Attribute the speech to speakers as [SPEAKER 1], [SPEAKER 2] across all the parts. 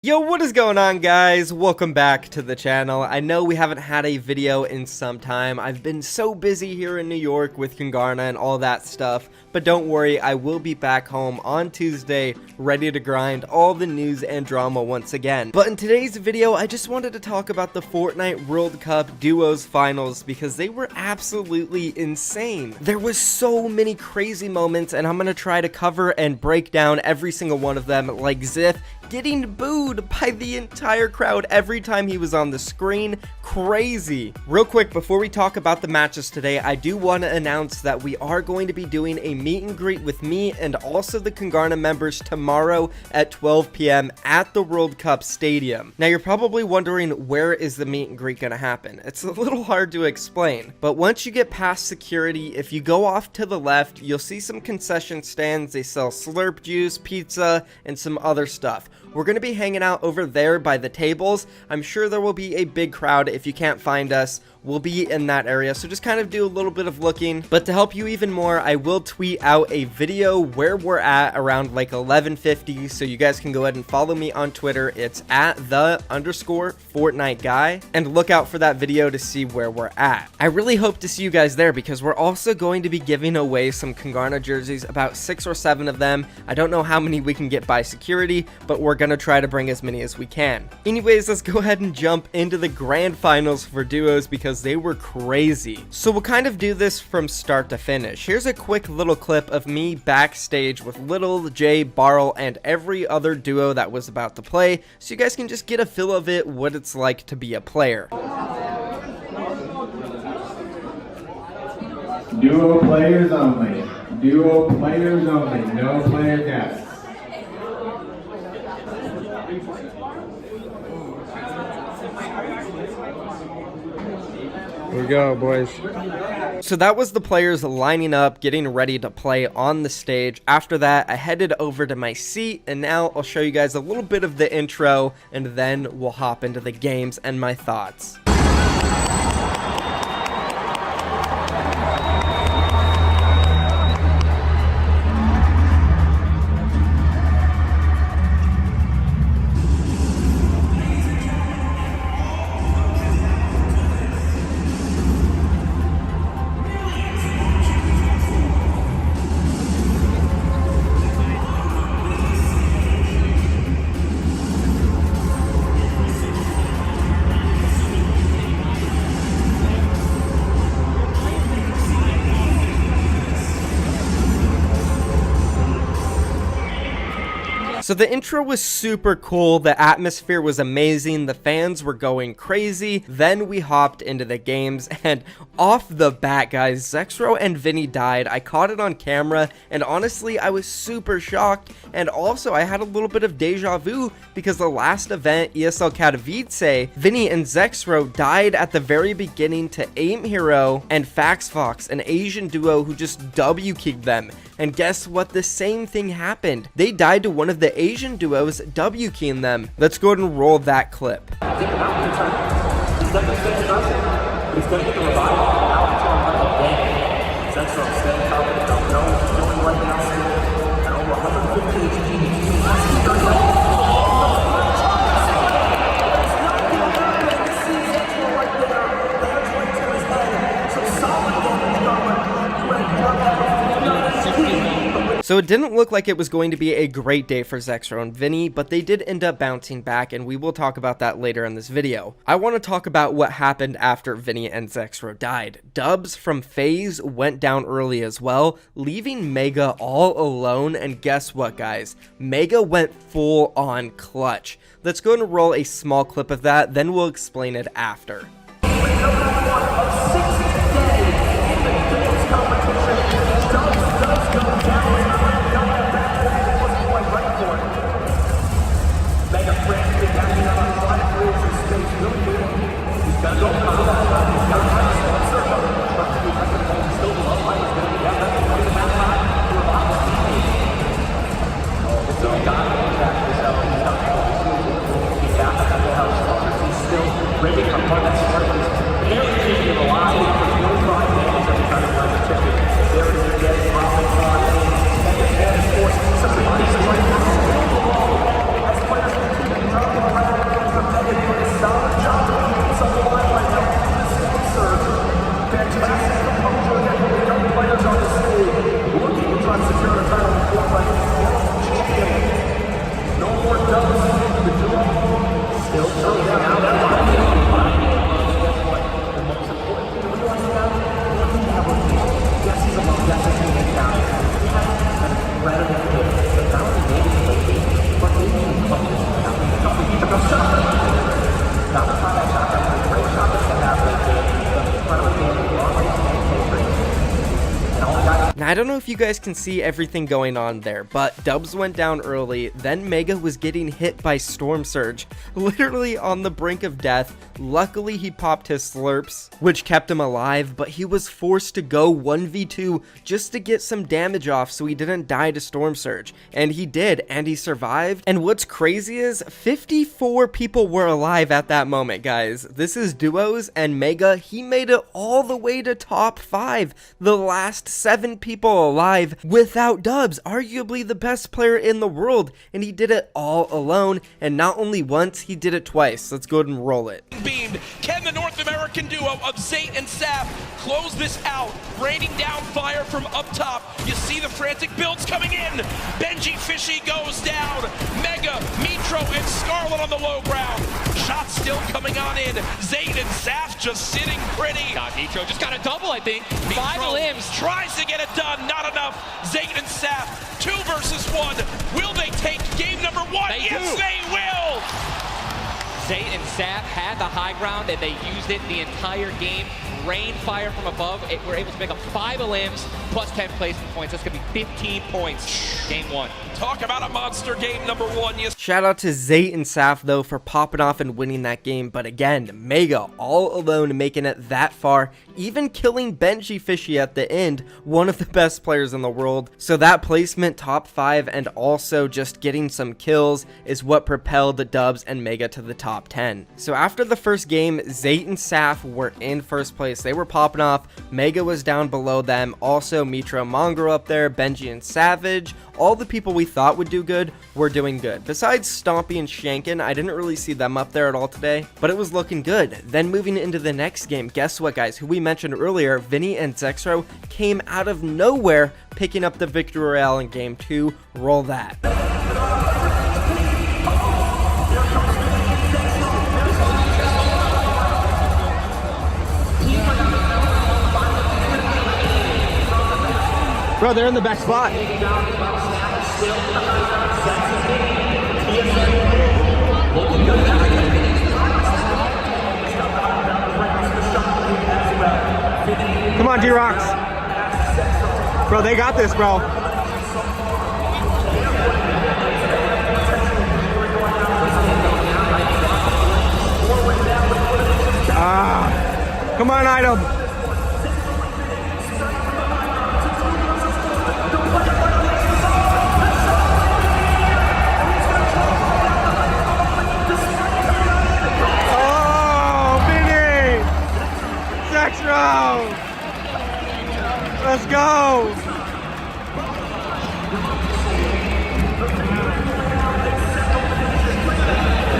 [SPEAKER 1] Yo, what is going on, guys? Welcome back to the channel. I know we haven't had a video in some time. I've been so busy here in New York with Congarna and all that stuff, but don't worry, I will be back home on Tuesday, ready to grind all the news and drama once again. But in today's video, I just wanted to talk about the Fortnite World Cup Duos Finals because they were absolutely insane. There was so many crazy moments, and I'm gonna try to cover and break down every single one of them, like Ziff getting booed by the entire crowd every time he was on the screen. Crazy. Real quick, before we talk about the matches today, I do want to announce that we are going to be doing a meet and greet with me and also the Congarna members tomorrow at 12 p.m. at the World Cup Stadium. Now, you're probably wondering, where is the meet and greet going to happen? It's a little hard to explain, but once you get past security, if you go off to the left, you'll see some concession stands. They sell slurp juice, pizza, and some other stuff. We're going to be hanging out over there by the tables. I'm sure there will be a big crowd. If you can't find us, we'll be in that area, so just kind of do a little bit of looking. But to help you even more, I will tweet out a video where we're at around like 11:50, so you guys can go ahead and follow me on Twitter. It's at @the_Fortnite guy, and look out for that video to see where we're at. I really hope to see you guys there because we're also going to be giving away some Congarna jerseys, about 6 or 7 of them. I don't know how many we can get by security, but we're gonna try to bring as many as we can. Anyways, let's go ahead and jump into the grand finals for duos because they were crazy. So we'll kind of do this from start to finish. Here's a quick little clip of me backstage with Little, Jay, Barl, and every other duo that was about to play, so you guys can just get a feel of it, what it's like to be a player.
[SPEAKER 2] Duo players only. Duo players only. No player guests.
[SPEAKER 3] Here we go, boys.
[SPEAKER 1] So that was the players lining up, getting ready to play on the stage. After that, I headed over to my seat, and now I'll show you guys a little bit of the intro, and then we'll hop into the games and my thoughts. So the intro was super cool, the atmosphere was amazing, the fans were going crazy. Then we hopped into the games, and off the bat, guys, Zexro and Vinny died. I caught it on camera, and honestly, I was super shocked, and also I had a little bit of deja vu because the last event, ESL Katowice, Vinny and Zexro died at the very beginning to Aim Hero and Fox, an Asian duo who just W-kicked them. And guess what? The same thing happened. They died to one of the Asian duos W-keying them. Let's go ahead and roll that clip. So it didn't look like it was going to be a great day for Zexro and Vinny, but they did end up bouncing back, and we will talk about that later in this video. I want to talk about what happened after Vinny and Zexro died. Dubs from FaZe went down early as well, leaving Megga all alone, and guess what, guys? Megga went full on clutch. Let's go and roll a small clip of that, then we'll explain it after. I don't know if you guys can see everything going on there, but Dubs went down early, then Megga was getting hit by Storm Surge, literally on the brink of death. Luckily, he popped his slurps, which kept him alive, but he was forced to go 1v2 just to get some damage off so he didn't die to Storm Surge. And he did, and he survived. And what's crazy is 54 people were alive at that moment, guys. This is duos, and Megga, he made it all the way to top 5. The last 7 people alive without Dubs, arguably the best player in the world, and he did it all alone, and not only once, he did it twice. Let's go ahead and roll it.
[SPEAKER 3] Can the North American duo of Zate and Saf close this out? Raining down fire from up top. You see the frantic builds coming in. Benji Fishy goes down. Megga, Mitro, and Scarlet on the low ground. Shots still coming on in. Zate and Saf just sitting pretty.
[SPEAKER 4] God, Mitro just got a double, I think.
[SPEAKER 3] Mitro
[SPEAKER 4] 5 limbs.
[SPEAKER 3] tries to get it done. Not enough. Zate and Saf, 2 versus 1. Will they take game number 1? Yes, they will.
[SPEAKER 4] Zate and Saf had the high ground and they used it the entire game. Rain fire from above. We're able to make up 5 limbs plus 10 placement points. That's going to be 15 points. Game 1.
[SPEAKER 3] Talk about a monster game number 1. Yes.
[SPEAKER 1] Shout out to Zate and Saf though for popping off and winning that game, but again, Megga all alone making it that far, even killing Benji Fishy at the end, one of the best players in the world. So that placement top 5 and also just getting some kills is what propelled the Dubs and Megga to the top 10. So after the first game, Zate and Saf were in first place. They were popping off. Megga was down below them. Also Mitro, Mongrel up there, Benji and Savage. All the people we thought would do good were doing good. Besides Stompy and Shankin, I didn't really see them up there at all today, but it was looking good. Then moving into the next game, guess what guys, who we mentioned earlier, Vinny and Zexro came out of nowhere, picking up the victory royale in game 2. Roll that.
[SPEAKER 5] Bro, they're in the back spot. Come on, Nyhrox. Bro, they got this, bro. Come on, Item. Let's go!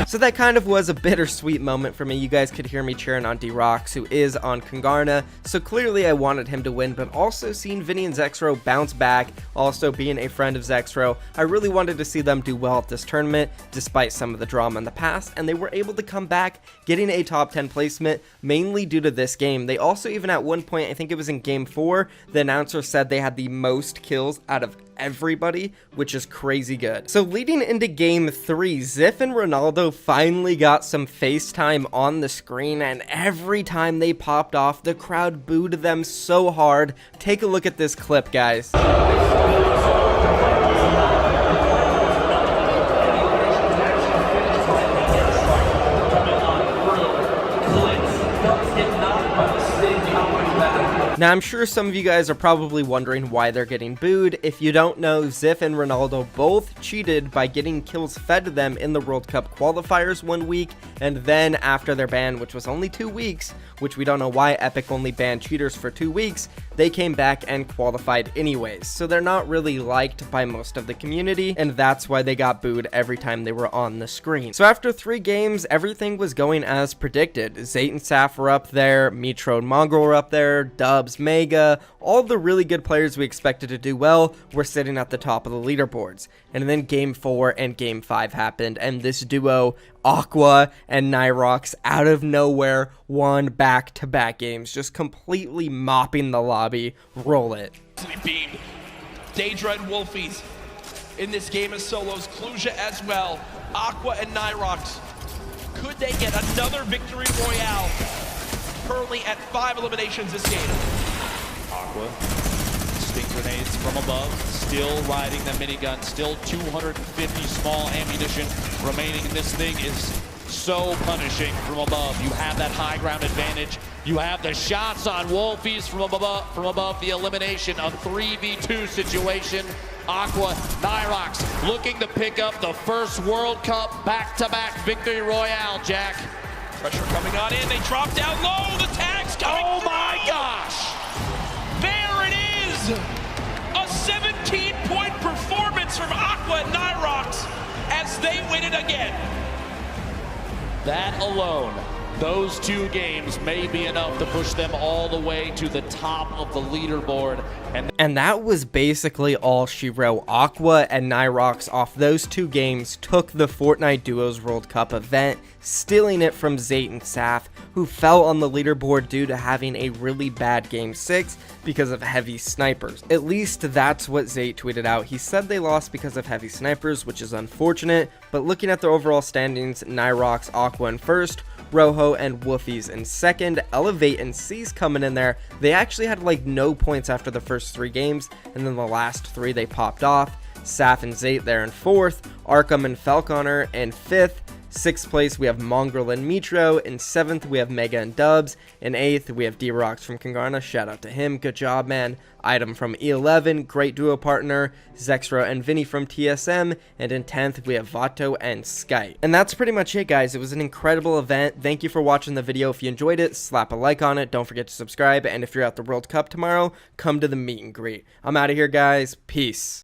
[SPEAKER 1] So that kind of was a bittersweet moment for me. You guys could hear me cheering on Nyhrox, who is on Congarna, so clearly I wanted him to win, but also seeing Vinny and Zexro bounce back, also being a friend of Zexro, I really wanted to see them do well at this tournament, despite some of the drama in the past, and they were able to come back, getting a top 10 placement, mainly due to this game. They also, even at one point, I think it was in game 4, the announcer said they had the most kills out of everybody, which is crazy good. So leading into game 3, Ziff and Ronaldo finally got some FaceTime on the screen, and every time they popped off, the crowd booed them so hard. Take a look at this clip, guys. Now, I'm sure some of you guys are probably wondering why they're getting booed. If you don't know, Ziff and Ronaldo both cheated by getting kills fed to them in the World Cup qualifiers one week, and then after their ban, which was only 2 weeks, which we don't know why Epic only banned cheaters for 2 weeks, they came back and qualified anyways. So they're not really liked by most of the community, and that's why they got booed every time they were on the screen. So after 3 games, everything was going as predicted. Zate and Saf were up there, Mitro and Mongrel were up there, Dubs, Megga, all the really good players we expected to do well were sitting at the top of the leaderboards. And then game 4 and game 5 happened, and this duo, Aqua and Nyhrox, out of nowhere won back-to-back games, just completely mopping the lobby. Roll it.
[SPEAKER 3] Beamed. Daedra and Wolfies in this game as solos, Cluja as well. Aqua and Nyhrox. Could they get another victory royale? Currently at 5 eliminations this game.
[SPEAKER 6] Aqua Planting grenades from above, still riding the minigun, still 250 small ammunition remaining. This thing is so punishing from above. You have that high ground advantage. You have the shots on Wolfies from above the elimination of 3v2 situation. Aqua Nyhrox looking to pick up the first World Cup back-to-back victory royale, Jack.
[SPEAKER 3] Pressure coming on in, they drop down low, the tag's coming.
[SPEAKER 6] Oh my gosh!
[SPEAKER 3] There it is! A 17-point performance from Aqua Nyhrox as they win it again.
[SPEAKER 6] That alone, those 2 games may be enough to push them all the way to the top of the leaderboard.
[SPEAKER 1] And that was basically all she wrote. Aqua and Nyhrox off those 2 games took the Fortnite Duos World Cup event, stealing it from Zate and Saf, who fell on the leaderboard due to having a really bad Game 6 because of heavy snipers. At least that's what Zate tweeted out. He said they lost because of heavy snipers, which is unfortunate, but looking at the overall standings, Nyhrox, Aqua in first, Rojo and Wolfies in second, Elevate and C's coming in there. They actually had like no points after the first 3 games, and then the last 3 they popped off. Saf and Zate there in fourth, Arkham and Falconer in fifth. 6th place, we have Mongrel and Mitro. In 7th, we have Megga and Dubs. In 8th, we have D-Rocks from Kangarna. Shout out to him. Good job, man. Item from E11. Great duo partner. Zexra and Vinny from TSM. And in 10th, we have Vato and Skype. And that's pretty much it, guys. It was an incredible event. Thank you for watching the video. If you enjoyed it, slap a like on it. Don't forget to subscribe. And if you're at the World Cup tomorrow, come to the meet and greet. I'm out of here, guys. Peace.